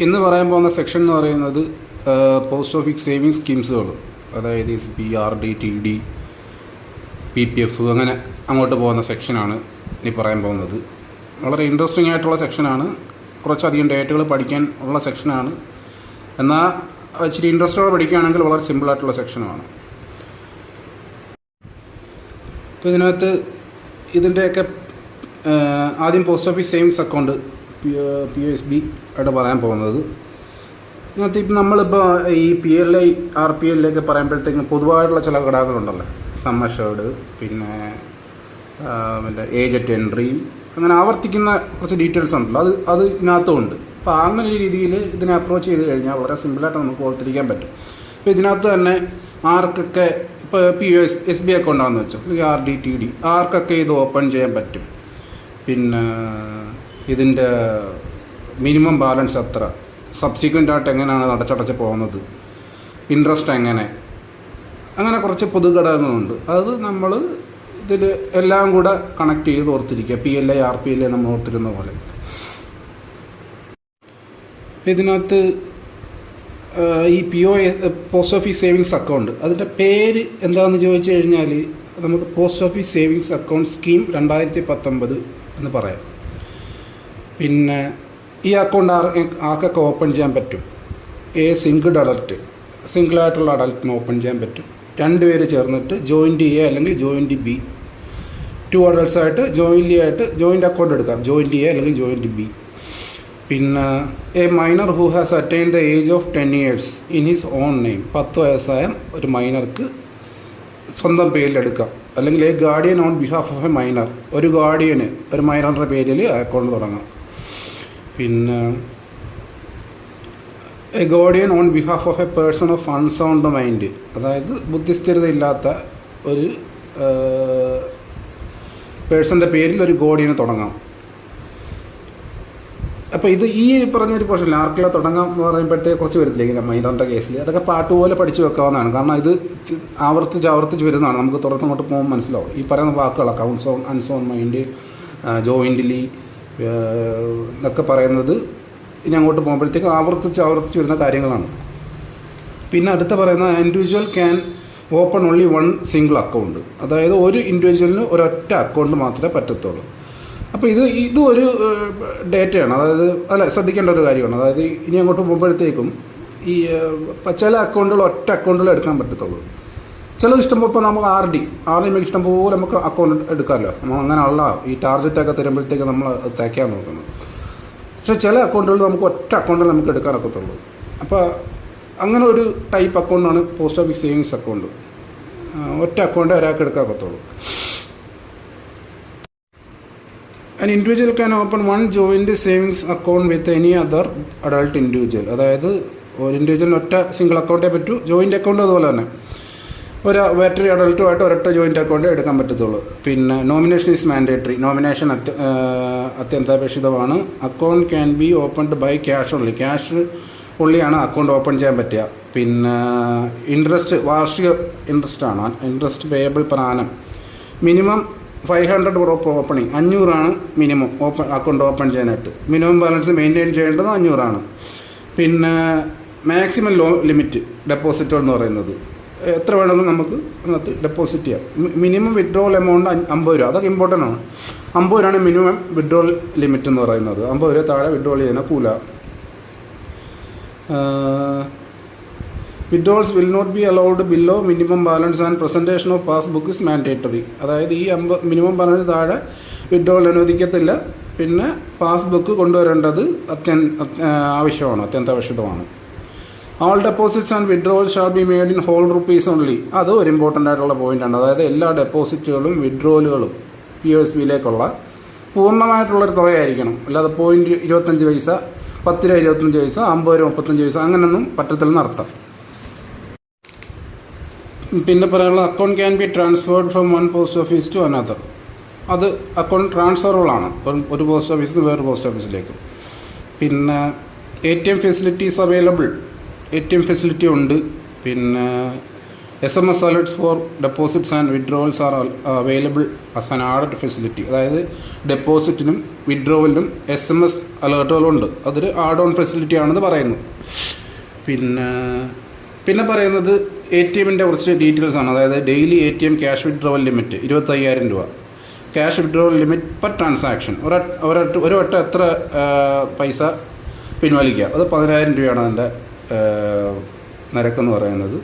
ഇന്ന് പറയാൻ പോകുന്ന സെക്ഷൻ എന്ന് പറയുന്നത് പോസ്റ്റ് ഓഫീസ് സേവിങ്സ് സ്കീംസുകൾ, അതായത് SB, RD, TD, PPF അങ്ങനെ അങ്ങോട്ട് പോകുന്ന സെക്ഷനാണ് ഇനി പറയാൻ പോകുന്നത്. വളരെ ഇൻട്രസ്റ്റിംഗ് ആയിട്ടുള്ള സെക്ഷനാണ്. കുറച്ചധികം ഡേറ്റുകൾ പഠിക്കാൻ ഉള്ള സെക്ഷനാണ്. എന്നാൽ ഇച്ചിരി ഇൻട്രസ്റ്റോടെ പഠിക്കുകയാണെങ്കിൽ വളരെ സിമ്പിളായിട്ടുള്ള സെക്ഷനുമാണ്. അപ്പോൾ ഇതിനകത്ത് ഇതിൻ്റെയൊക്കെ ആദ്യം post office savings account POSB ആയിട്ട് പറയാൻ പോകുന്നത്. ഇതിനകത്ത് ഇപ്പം നമ്മളിപ്പോൾ ഈ PLI, RPL ഒക്കെ പറയുമ്പോഴത്തേക്കും പൊതുവായിട്ടുള്ള ചില ഘടകങ്ങളുണ്ടല്ലോ. സം അഷ്വേർഡ്, പിന്നെ ഏജ് അറ്റ് എൻട്രി, അങ്ങനെ ആവർത്തിക്കുന്ന കുറച്ച് ഡീറ്റെയിൽസ് ഉണ്ടല്ലോ, അത് ഇതിനകത്തുമുണ്ട്. അപ്പോൾ അങ്ങനെ ഒരു രീതിയിൽ ഇതിനെ അപ്രോച്ച് ചെയ്ത് കഴിഞ്ഞാൽ വളരെ സിമ്പിളായിട്ട് നമുക്ക് ഓർത്തിരിക്കാൻ പറ്റും. അപ്പോൾ ഇതിനകത്ത് തന്നെ ആർക്കൊക്കെ ഇപ്പോൾ POSB അക്കൗണ്ടാണെന്ന് വെച്ചോ, RD, TD ആർക്കൊക്കെ ഇത് ഓപ്പൺ ചെയ്യാൻ പറ്റും, പിന്നെ ഇതിൻ്റെ മിനിമം ബാലൻസ് എത്ര, സബ്സിക്വൻ്റ് ആയിട്ട് എങ്ങനെയാണ് അടച്ചടച്ച് പോകുന്നത്, ഇൻട്രസ്റ്റ് എങ്ങനെ, അങ്ങനെ കുറച്ച് പൊതുഘടകങ്ങളുണ്ട്. അത് നമ്മൾ ഇതിൽ എല്ലാം കൂടെ കണക്ട് ചെയ്ത് ഓർത്തിരിക്കുക. PLI, RPL നമ്മൾ ഓർത്തിരുന്ന പോലെ. ഇതിനകത്ത് ഈ പോസ്റ്റ് ഓഫീസ് സേവിങ്സ് അക്കൗണ്ട്, അതിൻ്റെ പേര് എന്താണെന്ന് ചോദിച്ചു കഴിഞ്ഞാൽ നമുക്ക് post office savings account scheme 2019 എന്ന് പറയാം. പിന്നെ ഈ അക്കൗണ്ട് ആർക്കൊക്കെ ഓപ്പൺ ചെയ്യാൻ പറ്റും? സിംഗിളായിട്ടുള്ള അഡൽട്ടിന് ഓപ്പൺ ചെയ്യാൻ പറ്റും. 2 പേര് ചേർന്നിട്ട് ജോയിൻ്റ് A അല്ലെങ്കിൽ ജോയിൻ്റ് B, 2 അഡൾട്ട്സായിട്ട് ജോയിൻ്റ് അക്കൗണ്ട് എടുക്കാം, ജോയിൻ്റ് A അല്ലെങ്കിൽ ജോയിൻ്റ് B. പിന്നെ a minor who has attained the age of 10 years in his own name, 10 വയസ്സായ ഒരു മൈനർക്ക് സ്വന്തം പേരിലെടുക്കാം. അല്ലെങ്കിൽ A guardian on behalf of A minor, ഒരു ഗാർഡിയന് ഒരു മൈനറുടെ പേരിൽ അക്കൗണ്ട് തുടങ്ങാം. പിന്നെ A guardian on behalf of a person of unsound mind, അതായത് ബുദ്ധിസ്ഥിരതയില്ലാത്ത ഒരു പേഴ്സൻ്റെ പേരിൽ ഒരു ഗാർഡിയന് തുടങ്ങാം. അപ്പോൾ ഇത് ഈ പറഞ്ഞൊരു പ്രശ്നമില്ല, ആർക്കെല്ലാം തുടങ്ങാം എന്ന് പറയുമ്പോഴത്തേക്ക് കുറച്ച് വരത്തില്ല ഇങ്ങനെ മൈനറിൻ്റെ കേസിൽ. അതൊക്കെ പാട്ട് പോലെ പഠിച്ച് വെക്കാവുന്നതാണ്. കാരണം ഇത് ആവർത്തിച്ച് വരുന്നതാണ്. നമുക്ക് തുടർന്നങ്ങോട്ട് പോകുമ്പോൾ മനസ്സിലാവും. ഈ പറയുന്ന വാക്കുകളൊക്കെ അൺസൗണ്ട് മൈൻഡ്, ജോയിൻ്റ്ലി എന്നൊക്കെ പറയുന്നത് ഇനി അങ്ങോട്ട് പോകുമ്പോഴത്തേക്ക് ആവർത്തിച്ച് വരുന്ന കാര്യങ്ങളാണ്. പിന്നെ അടുത്ത പറയുന്ന individual can open only 1 single account, അതായത് ഒരു ഇൻഡിവിജ്വലിന് ഒരൊറ്റ അക്കൗണ്ട് മാത്രമേ പറ്റത്തുള്ളൂ. അപ്പോൾ ഇതും ഒരു ഡേറ്റയാണ്, അതായത് ശ്രദ്ധിക്കേണ്ട ഒരു കാര്യമാണ്. അതായത് ഇനി അങ്ങോട്ട് പോകുമ്പോഴത്തേക്കും ഈ ചില അക്കൗണ്ടുകൾ ഒറ്റ അക്കൗണ്ടുകൾ എടുക്കാൻ പറ്റത്തുള്ളൂ. ചിലത് ഇഷ്ടംപോലെ ഇപ്പോൾ നമുക്ക് RD ഇഷ്ടംപോലെ നമുക്ക് അക്കൗണ്ട് എടുക്കാമല്ലോ. നമ്മൾ അങ്ങനെയുള്ള ഈ ടാർജറ്റൊക്കെ തരുമ്പോഴത്തേക്ക് നമ്മൾ തയ്ക്കാൻ നോക്കുന്നത്. പക്ഷേ ചില അക്കൗണ്ടുകൾ നമുക്ക് ഒറ്റ അക്കൗണ്ടിൽ നമുക്ക് എടുക്കാനൊക്കത്തുള്ളൂ. അപ്പോൾ അങ്ങനെ ഒരു ടൈപ്പ് അക്കൗണ്ടാണ് പോസ്റ്റ് ഓഫീസ് സേവിങ്സ് അക്കൗണ്ട്. ഒറ്റ അക്കൗണ്ട് ഒരാൾക്ക് എടുക്കാനൊക്കത്തുള്ളൂ. An individual can open 1 joint savings account with any other adult individual, അതായത് ഒരു ഇൻഡിവിജ്വലിന് ഒറ്റ സിംഗിൾ അക്കൗണ്ടേ പറ്റൂ. ജോയിൻ്റ് അക്കൗണ്ട് അതുപോലെ തന്നെ ഒരു വേറൊരു അഡൾട്ടുമായിട്ട് ഒരൊറ്റ ജോയിൻ്റ് അക്കൗണ്ടേ എടുക്കാൻ പറ്റത്തുള്ളൂ. പിന്നെ നോമിനേഷൻ ഈസ് മാൻഡേറ്ററി, നോമിനേഷൻ അത്യന്താപേക്ഷിതമാണ്. Account can be opened by cash ഉള്ളിയാണ് അക്കൗണ്ട് ഓപ്പൺ ചെയ്യാൻ പറ്റുക. പിന്നെ ഇൻട്രസ്റ്റ് വാർഷിക ഇൻട്രസ്റ്റാണ്, interest payable per annum. Minimum 500 opening, 500 minimum account open ചെയ്യാനായിട്ട്. മിനിമം ബാലൻസ് മെയിൻറ്റെയിൻ ചെയ്യേണ്ടത് 500. പിന്നെ മാക്സിമം ലിമിറ്റ് ഡെപ്പോസിറ്റുകൾ എന്ന് പറയുന്നത് എത്ര വേണമെങ്കിലും നമുക്ക് അതിനകത്ത് ഡെപ്പോസിറ്റ് ചെയ്യാം. മിനിമം വിഡ്രോവൽ എമൗണ്ട് 50 രൂപ, അതൊക്കെ ഇമ്പോർട്ടൻ്റ് ആണ്. 50 രൂപയാണ് മിനിമം വിഡ്രോവൽ ലിമിറ്റ് എന്ന് പറയുന്നത്. 50 രൂപ താഴെ വിഡ്രോവൽ ചെയ്യുന്ന കൂല. Withdrawals will not be allowed below minimum balance and presentation of passbook is mandatory. അതായത് ഈ മിനിമം ബാലൻസ് താഴെ വിഡ്രോവൽ അനുവദിക്കത്തില്ല. പിന്നെ പാസ്ബുക്ക് കൊണ്ടുവരേണ്ടത് അത്യന്താപേക്ഷിതമാണ്. All deposits and withdrawals shall be made in whole rupees only. അത് ഒരു ഇമ്പോർട്ടൻ്റ് ആയിട്ടുള്ള പോയിൻ്റാണ്. അതായത് എല്ലാ ഡെപ്പോസിറ്റുകളും വിഡ്രോവലുകളും POSBയിലേക്കുള്ള പൂർണ്ണമായിട്ടുള്ളൊരു തുകയായിരിക്കണം. അല്ലാതെ 0.25 പൈസ, 10 രൂപ 25 പൈസ, 50 രൂപ 35 പൈസ അങ്ങനെയൊന്നും പറ്റത്തില്ലെന്ന് അർത്ഥം. പിന്നെ പറയാനുള്ള account can be transferred from 1 post office to another. അത് അക്കൗണ്ട് ട്രാൻസ്ഫറുകളാണ് ഒരു പോസ്റ്റ് ഓഫീസിൽ നിന്ന് വേറൊരു പോസ്റ്റ് ഓഫീസിലേക്ക്. പിന്നെ ATM facilities available, ATM facility ഉണ്ട്. പിന്നെ SMS alerts for deposits and withdrawals are available as an added facility. അതായത് ഡെപ്പോസിറ്റിനും വിഡ്രോവലിനും SMS അലേർട്ടുകളുണ്ട്. അതൊരു ആഡ് ഓൺ ഫെസിലിറ്റി ആണെന്ന് പറയുന്നു. പിന്നെ പറയുന്നത് ATMൻ്റെ കുറച്ച് ഡീറ്റെയിൽസ് ആണ്. അതായത് daily ATM cash withdrawal limit 25,000 രൂപ. Cash withdrawal limit per transaction. ഒരു വട്ടം എത്ര പൈസ പിൻവലിക്കുക, അത് 10,000 രൂപയാണ് അതിൻ്റെ നിരക്കെന്ന് പറയുന്നത്.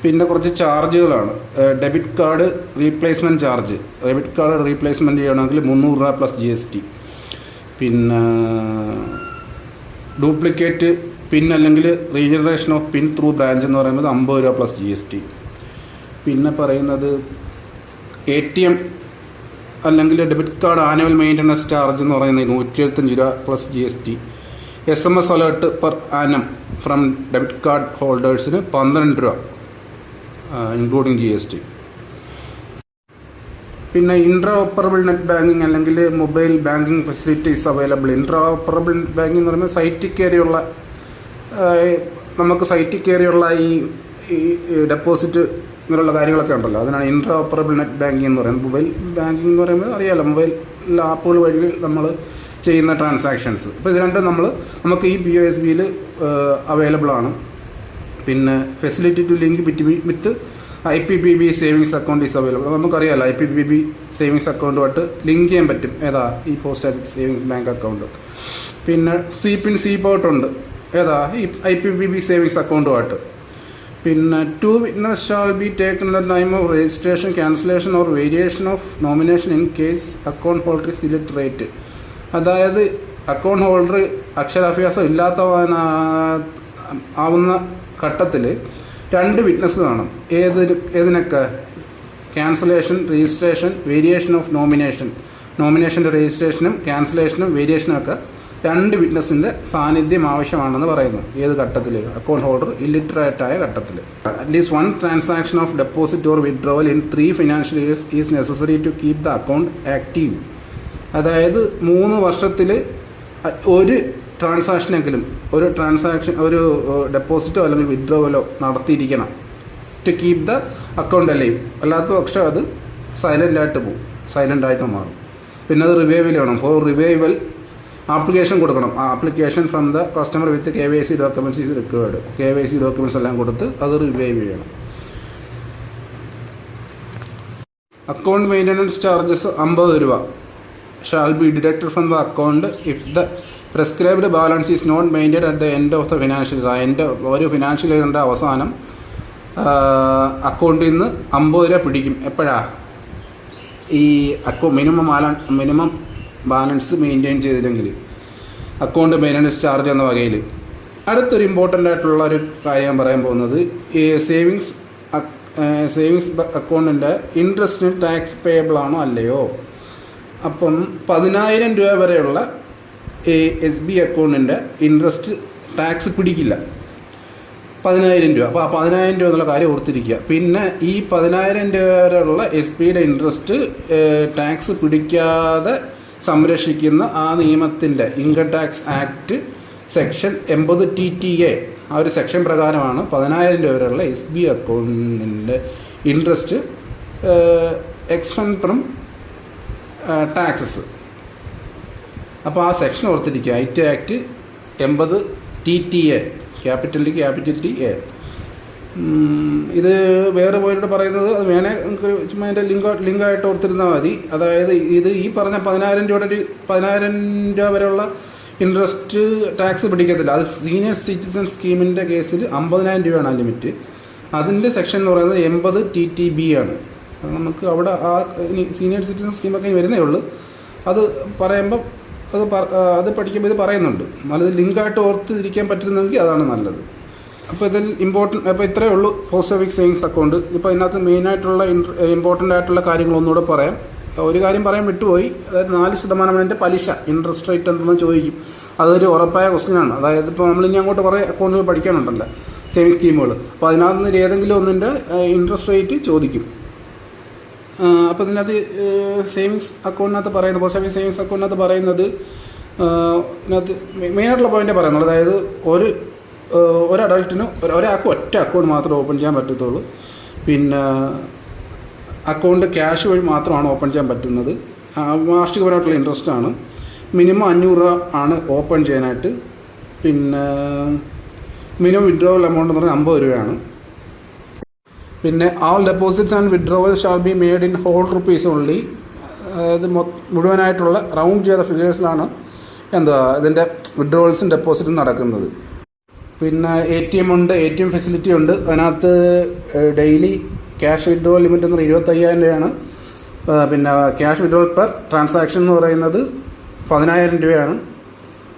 പിന്നെ കുറച്ച് ചാർജുകളാണ്. Debit card replacement charge. Debit card replacement ചെയ്യണമെങ്കിൽ 300 രൂപ പ്ലസ് GST. പിന്നെ ഡ്യൂപ്ലിക്കേറ്റ് പിൻ അല്ലെങ്കിൽ regeneration of PIN through branch എന്ന് പറയുന്നത് 50 രൂപ പ്ലസ് GST. പിന്നെ പറയുന്നത് ATM അല്ലെങ്കിൽ debit card annual maintenance charge എന്ന് പറയുന്നത് 175 രൂപ plus GST. SMS alert per annum from debit card ഹോൾഡേഴ്സിന് 12 രൂപ ഇൻക്ലൂഡിങ് GST. പിന്നെ ഇൻട്രാ-ഓപ്പറബിൾ നെറ്റ് ബാങ്കിങ് അല്ലെങ്കിൽ mobile banking facilities available. Intraoperable banking എന്ന് പറയുമ്പോൾ നമുക്ക് സൈറ്റിൽ കയറിയുള്ള ഈ ഡെപ്പോസിറ്റ് ഇങ്ങനെയുള്ള കാര്യങ്ങളൊക്കെ ഉണ്ടല്ലോ, അതിനാണ് ഇൻട്രാ-ഓപ്പറബിൾ നെറ്റ് ബാങ്കിങ് എന്ന് പറയുന്നത്. മൊബൈൽ ബാങ്കിങ് എന്ന് പറയുമ്പോൾ അറിയാമല്ലോ, മൊബൈൽ ആപ്പുകൾ വഴി നമ്മൾ ചെയ്യുന്ന ട്രാൻസാക്ഷൻസ്. അപ്പോൾ ഇത് രണ്ടും നമുക്ക് ഈ POSBയിൽ അവൈലബിൾ ആണ്. പിന്നെ facility to link with IPPB savings account is available. നമുക്കറിയാമല്ലോ IPPB സേവിങ്സ് അക്കൗണ്ടുമായിട്ട് ലിങ്ക് ചെയ്യാൻ പറ്റും. ഈ post office savings bank account. പിന്നെ സ്വീപ്പ് ഇൻ സ്വീപ്പ് ഔട്ട് ഉണ്ട്. ഈ IPPB സേവിങ്സ് അക്കൗണ്ടുമായിട്ട്. പിന്നെ 2 witnesses shall be taken at the time of registration, cancellation or variation of nomination in case account holder is illiterate. അതായത് account holder അക്ഷരാഭ്യാസം ആവുന്ന ഘട്ടത്തിൽ 2 witness കാണും. ഏതിനൊക്കെ? ക്യാൻസലേഷൻ, രജിസ്ട്രേഷൻ, വേരിയേഷൻ ഓഫ് നോമിനേഷൻ്റെ രജിസ്ട്രേഷനും ക്യാൻസലേഷനും വേരിയേഷനും ഒക്കെ 2 വിറ്റ്നസിൻ്റെ സാന്നിധ്യം ആവശ്യമാണെന്ന് പറയുന്നു. ഏത് ഘട്ടത്തിൽ? അക്കൗണ്ട് ഹോൾഡർ ഇല്ലിറ്ററേറ്റായ ഘട്ടത്തിൽ. At least 1 transaction of deposit or withdrawal in 3 financial years is necessary to keep the account active. അതായത് 3 വർഷത്തിൽ ഒരു ട്രാൻസാക്ഷൻ ഒരു ഡെപ്പോസിറ്റോ അല്ലെങ്കിൽ വിഡ്രോവലോ നടത്തിയിരിക്കണം to keep the account alive. അല്ലാത്ത പക്ഷം അത് സൈലൻ്റായിട്ട് മാറും. പിന്നെ അത് റിവൈവൽ ചെയ്യണം. ഫോർ റിവൈവൽ ആപ്ലിക്കേഷൻ കൊടുക്കണം. Application from the customer with KYC documents is required. KYC documents എല്ലാം കൊടുത്ത് അത് റിവൈവ് ചെയ്യണം. അക്കൗണ്ട് മെയിൻ്റനൻസ് ചാർജസ് 50 രൂപ shall be deducted from the account if the prescribed balance is not maintained at the end of the financial year. ഒരു financial ഇയറിൻ്റെ അവസാനം അക്കൗണ്ടിൽ നിന്ന് 50 രൂപ പിടിക്കും. എപ്പോഴാണ്? ഈ മിനിമം ബാലൻസ് മെയിൻറ്റെയിൻ ചെയ്തില്ലെങ്കിൽ അക്കൗണ്ട് മെയിൻ്റനൻസ് ചാർജ് എന്ന വകയിൽ. അടുത്തൊരു ഇമ്പോർട്ടൻ്റ് ആയിട്ടുള്ള ഒരു കാര്യം പറയാൻ പോകുന്നത് ഈ സേവിങ്സ് അക്കൗണ്ടിൻ്റെ ഇൻട്രസ്റ്റിന് ടാക്സ് പേയബിൾ ആണോ അല്ലയോ. അപ്പം 10,000 രൂപ വരെയുള്ള SB അക്കൗണ്ടിൻ്റെ ഇൻട്രസ്റ്റ് ടാക്സ് പിടിക്കില്ല. 10,000 രൂപ. അപ്പോൾ ആ 10,000 രൂപ എന്നുള്ള കാര്യം ഓർത്തിരിക്കുക. പിന്നെ ഈ 10,000 രൂപ വരെയുള്ള SBയുടെ ഇൻട്രസ്റ്റ് ടാക്സ് പിടിക്കാതെ സംരക്ഷിക്കുന്ന ആ നിയമത്തിൻ്റെ income tax act section 80 TTA ആ ഒരു സെക്ഷൻ പ്രകാരമാണ് 10,000 രൂപ വരെയുള്ള SB അക്കൗണ്ടിൻ്റെ ഇൻട്രസ്റ്റ് എക്സ്പെൻ ഫ്രം ടാക്സസ്. അപ്പോൾ ആ സെക്ഷൻ ഓർത്തിരിക്കുക. IT act 80 TTA capital TA. ഇത് വേറെ പോയിട്ട് പറയുന്നത് അത് വേണേൽ നമുക്ക് ചുമ്മാ അതിൻ്റെ ലിങ്കായിട്ട് ഓർത്തിരുന്നാൽ മതി. അതായത് ഈ പറഞ്ഞ 10,000 രൂപ വരെയുള്ള ഇൻട്രസ്റ്റ് ടാക്സ് പിടിക്കത്തില്ല. അത് സീനിയർ സിറ്റിസൺ സ്കീമിൻ്റെ കേസിൽ 50,000 രൂപയാണ് ആ ലിമിറ്റ്. അതിൻ്റെ സെക്ഷൻ എന്ന് പറയുന്നത് 80 TTB ആണ്. നമുക്ക് അവിടെ ആ സീനിയർ സിറ്റിസൺ സ്കീമൊക്കെ വരുന്നേ ഉള്ളൂ. അത് പറയുമ്പം അത് പഠിക്കുമ്പോൾ ഇത് പറയുന്നുണ്ട്. നല്ലത് ലിങ്കായിട്ട് ഓർത്തിരിക്കാൻ പറ്റുന്നെങ്കിൽ അതാണ് നല്ലത്. അപ്പോൾ ഇതിൽ അപ്പോൾ ഇത്രയേ ഉള്ളൂ പോസ്റ്റ് ഓഫീസ് സേവിങ്സ് അക്കൗണ്ട്. ഇപ്പോൾ ഇതിനകത്ത് മെയിനായിട്ടുള്ള ഇമ്പോർട്ടൻ്റ് ആയിട്ടുള്ള കാര്യങ്ങളൊന്നുകൂടെ പറയാം. ഒരു കാര്യം പറയാൻ വിട്ടുപോയി. അതായത് 4% പലിശ ഇൻട്രസ്റ്റ് റേറ്റ് എന്തെന്ന് ചോദിക്കും. അതൊരു ഉറപ്പായ ക്വസ്റ്റ്യനാണ്. അതായത് ഇപ്പോൾ നമ്മളിനി അങ്ങോട്ട് കുറേ അക്കൗണ്ടുകൾ പഠിക്കാനുണ്ടല്ലോ, സേവിങ്സ് സ്കീമുകൾ. അപ്പോൾ അതിനകത്ത് ഏതെങ്കിലും ഒന്നിൻ്റെ ഇൻട്രസ്റ്റ് റേറ്റ് ചോദിക്കും. അപ്പോൾ ഇതിനകത്ത് സേവിങ്സ് അക്കൗണ്ടിനകത്ത് പറയുന്നത്, പോസ്റ്റ് ഓഫീസ് സേവിങ്സ് അക്കൗണ്ടിനകത്ത് പറയുന്നത് ഇതിനകത്ത് മെയിനായിട്ടുള്ള പോയിൻ്റ് പറയുന്നത്, അതായത് ഒരു അഡൾട്ടിന് ഒരാൾക്ക് ഒറ്റ അക്കൗണ്ട് മാത്രമേ ഓപ്പൺ ചെയ്യാൻ പറ്റത്തുള്ളൂ. പിന്നെ അക്കൗണ്ട് ക്യാഷ് വഴി മാത്രമാണ് ഓപ്പൺ ചെയ്യാൻ പറ്റുന്നത്. വാർഷികപരമായിട്ടുള്ള ഇൻട്രസ്റ്റ് ആണ്. മിനിമം 500 രൂപ ആണ് ഓപ്പൺ ചെയ്യാനായിട്ട്. പിന്നെ മിനിമം വിഡ്രോവൽ എമൗണ്ട് എന്ന് പറഞ്ഞാൽ 50 രൂപയാണ്. പിന്നെ all deposits and withdrawal shall be made in whole rupees only. ഇത് മുഴുവനായിട്ടുള്ള റൗണ്ട് ചെയ്ത ഫിഗേഴ്സിലാണ് ഇതിൻ്റെ വിഡ്രോവൽസും ഡെപ്പോസിറ്റും നടക്കുന്നത്. പിന്നെ ATM ഉണ്ട്, ATM ഫെസിലിറ്റി ഉണ്ട്. അതിനകത്ത് ഡെയിലി ക്യാഷ് വിഡ്രോവൽ ലിമിറ്റ് എന്ന് പറയുന്നത് 25,000 രൂപയാണ്. പിന്നെ ക്യാഷ് വിഡ്രോവൽ പെർ ട്രാൻസാക്ഷൻ എന്ന് പറയുന്നത് 10,000 രൂപയാണ്.